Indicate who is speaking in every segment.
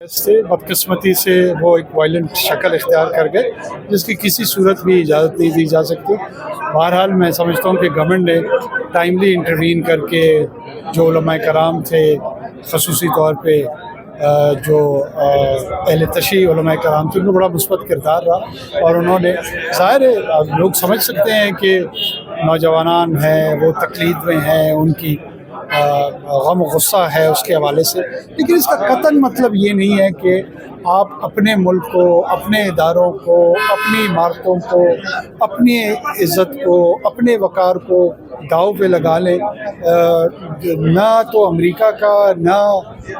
Speaker 1: سے بدقسمتی سے وہ ایک وائلنٹ شکل اختیار کر گئے جس کی کسی صورت بھی اجازت نہیں دی جا سکتی۔ بہرحال میں سمجھتا ہوں کہ گورنمنٹ نے ٹائملی انٹروین کر کے جو علماء کرام تھے، خصوصی طور پہ جو اہل تشیع علماء کرام تھے، ان کو بڑا مثبت کردار رہا، اور انہوں نے ظاہر ہے لوگ سمجھ سکتے ہیں کہ نوجوانان ہیں، وہ تقلید میں ہیں، ان کی غم و غصہ ہے اس کے حوالے سے، لیکن اس کا قطعاً مطلب یہ نہیں ہے کہ آپ اپنے ملک کو، اپنے اداروں کو، اپنی عمارتوں کو، اپنی عزت کو، اپنے وقار کو داؤ پہ لگا لیں۔ نہ تو امریکہ کا، نہ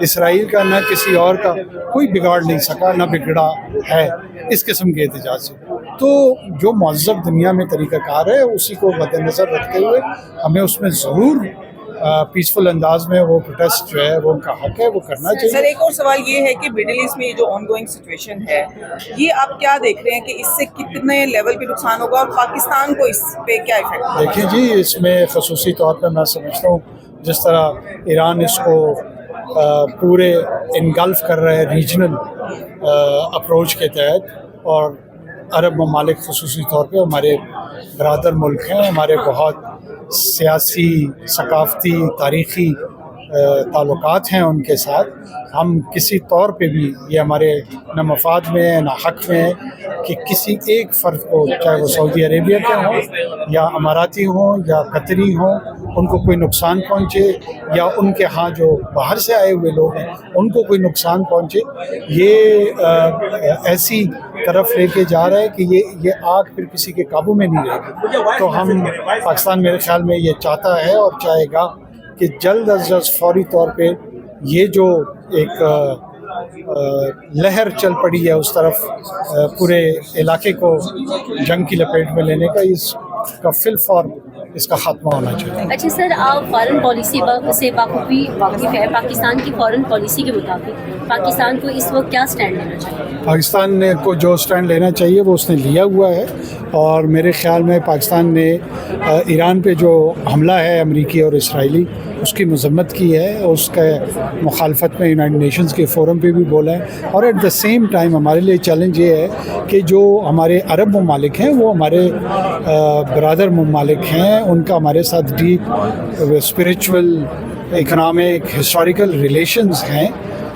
Speaker 1: اسرائیل کا، نہ کسی اور کا کوئی بگاڑ نہیں سکا، نہ بگڑا ہے اس قسم کے احتجاج سے۔ تو جو مہذب دنیا میں طریقہ کار ہے اسی کو مد نظر رکھتے ہوئے ہمیں اس میں ضرور پیسفل انداز میں وہ پروٹیسٹ جو ہے وہ ان کا حق ہے، وہ کرنا چاہیے۔
Speaker 2: سر، ایک اور سوال یہ ہے کہ مڈل ایسٹ میں جو آن گوئنگ سچویشن ہے، یہ آپ کیا دیکھ رہے ہیں کہ اس سے کتنے لیول پہ نقصان ہوگا اور پاکستان کو اس پہ کیا افیکٹ؟
Speaker 1: دیکھیے جی، اس میں خصوصی طور پہ میں سمجھتا ہوں جس طرح ایران اس کو پورے انگلف کر رہے ہیں ریجنل اپروچ کے تحت، اور عرب ممالک خصوصی طور پہ ہمارے برادر ملک ہیں، ہمارے بہت سیاسی، ثقافتی، تاریخی تعلقات ہیں ان کے ساتھ، ہم کسی طور پہ بھی یہ ہمارے نہ مفاد میں ہے نہ حق میں ہے کہ کسی ایک فرد کو، چاہے وہ سعودی عربیہ کے ہوں یا اماراتی ہوں یا قطری ہوں، ان کو کوئی نقصان پہنچے، یا ان کے ہاں جو باہر سے آئے ہوئے لوگ ہیں ان کو کوئی نقصان پہنچے۔ یہ ایسی طرف لے کے جا رہا ہے کہ یہ آگ پھر کسی کے قابو میں نہیں رہے گی۔ تو ہم پاکستان میرے خیال میں یہ چاہتا ہے اور چاہے گا کہ جلد از جلد فوری طور پہ یہ جو ایک لہر چل پڑی ہے اس طرف پورے علاقے کو جنگ کی لپیٹ میں لینے کا، اس کا فی الفور اس کا خاتمہ ہونا چاہیے۔
Speaker 3: اچھا سر، آپ فارن پالیسی سے بخوبی واقف ہے۔ پاکستان کی فارن پالیسی کے مطابق پاکستان کو اس وقت کیا سٹینڈ لینا چاہیے؟
Speaker 1: پاکستان کو جو سٹینڈ لینا چاہیے وہ اس نے لیا ہوا ہے، اور میرے خیال میں پاکستان نے ایران پہ جو حملہ ہے امریکی اور اسرائیلی، اس کی مذمت کی ہے، اس کے مخالفت میں یونائٹڈ نیشنز کے فورم پہ بھی بولا ہے، اور ایٹ دا سیم ٹائم ہمارے لیے چیلنج یہ ہے کہ جو ہمارے عرب ممالک ہیں وہ ہمارے برادر ممالک ہیں، ان کا ہمارے ساتھ deep spiritual, economic, historical relations ہیں۔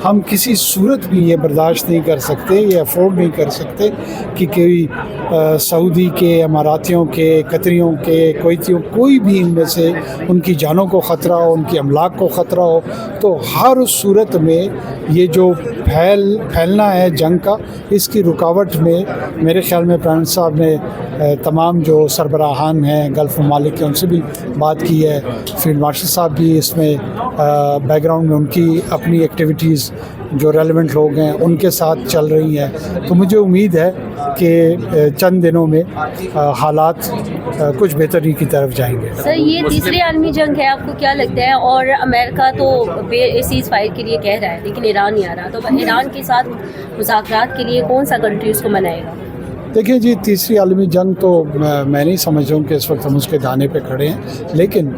Speaker 1: ہم کسی صورت بھی یہ برداشت نہیں کر سکتے، یہ افورڈ نہیں کر سکتے کہ کوئی سعودی کے، اماراتیوں کے، قطریوں کے، کویتیوں، کوئی بھی ان میں سے ان کی جانوں کو خطرہ ہو، ان کی املاک کو خطرہ ہو۔ تو ہر صورت میں یہ جو پھیلنا ہے جنگ کا، اس کی رکاوٹ میں میرے خیال میں پرائم منسٹر صاحب نے تمام جو سربراہان ہیں گلف ممالک کے، ان سے بھی بات کی ہے، فیلڈ مارشل صاحب بھی اس میں بیک گراؤنڈ میں ان کی اپنی ایکٹیویٹیز جو ریلیونٹ لوگ ہیں ان کے ساتھ چل رہی ہیں۔ تو مجھے امید ہے کہ چند دنوں میں حالات کچھ بہتری کی طرف جائیں گے۔
Speaker 3: سر، یہ تیسری عالمی جنگ ہے، آپ کو کیا لگتا ہے؟ اور امریکہ تو سیز فائر کے لیے کہہ رہا ہے لیکن ایران نہیں آ رہا، تو ایران کے ساتھ مذاکرات کے لیے کون سا کنٹری اس کو منائے گا؟
Speaker 1: دیکھیے جی، تیسری عالمی جنگ تو میں نہیں سمجھ رہا ہوں کہ اس وقت ہم اس کے دانے پہ کھڑے ہیں، لیکن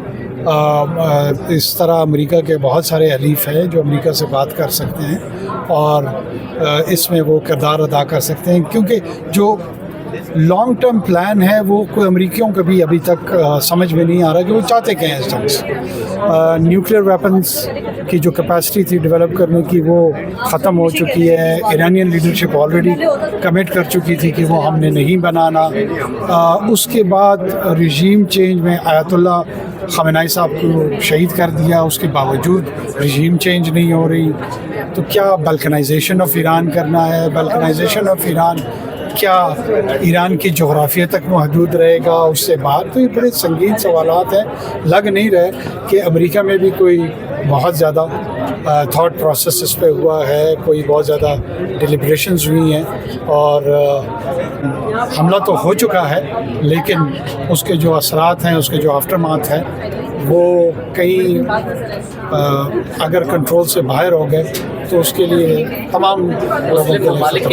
Speaker 1: اس طرح امریکہ کے بہت سارے حلیف ہیں جو امریکہ سے بات کر سکتے ہیں اور اس میں وہ کردار ادا کر سکتے ہیں، کیونکہ جو لانگ ٹرم پلان ہے وہ کوئی امریکیوں کا بھی ابھی تک سمجھ میں نہیں آ رہا کہ وہ چاہتے کیا ہیں اس جنگ سے۔ نیوکلیئر ویپنز کی جو کیپیسٹی تھی ڈیولپ کرنے کی وہ ختم ہو چکی ہے۔ ایرانین لیڈرشپ آلریڈی کمٹ کر چکی تھی کہ وہ ہم نے نہیں بنانا۔ اس کے بعد رژیم چینج میں آیت اللہ خامنہئی صاحب کو شہید کر دیا، اس کے باوجود رژیم چینج نہیں ہو رہی۔ تو کیا بلکنائزیشن آف ایران کرنا ہے؟ بلکنائزیشن آف ایران کیا ایران کی جغرافیہ تک محدود رہے گا، اس سے باہر؟ تو یہ بڑے سنگین سوالات ہیں۔ لگ نہیں رہے کہ امریکہ میں بھی کوئی بہت زیادہ تھاٹ پروسیس اس پہ ہوا ہے، کوئی بہت زیادہ ڈیلیبریشنز ہوئی ہیں، اور حملہ تو ہو چکا ہے لیکن اس کے جو اثرات ہیں، اس کے جو آفٹر ماتھ ہیں، وہ کہیں اگر کنٹرول سے باہر ہو گئے تو اس کے لیے تمام لوگوں کے لیے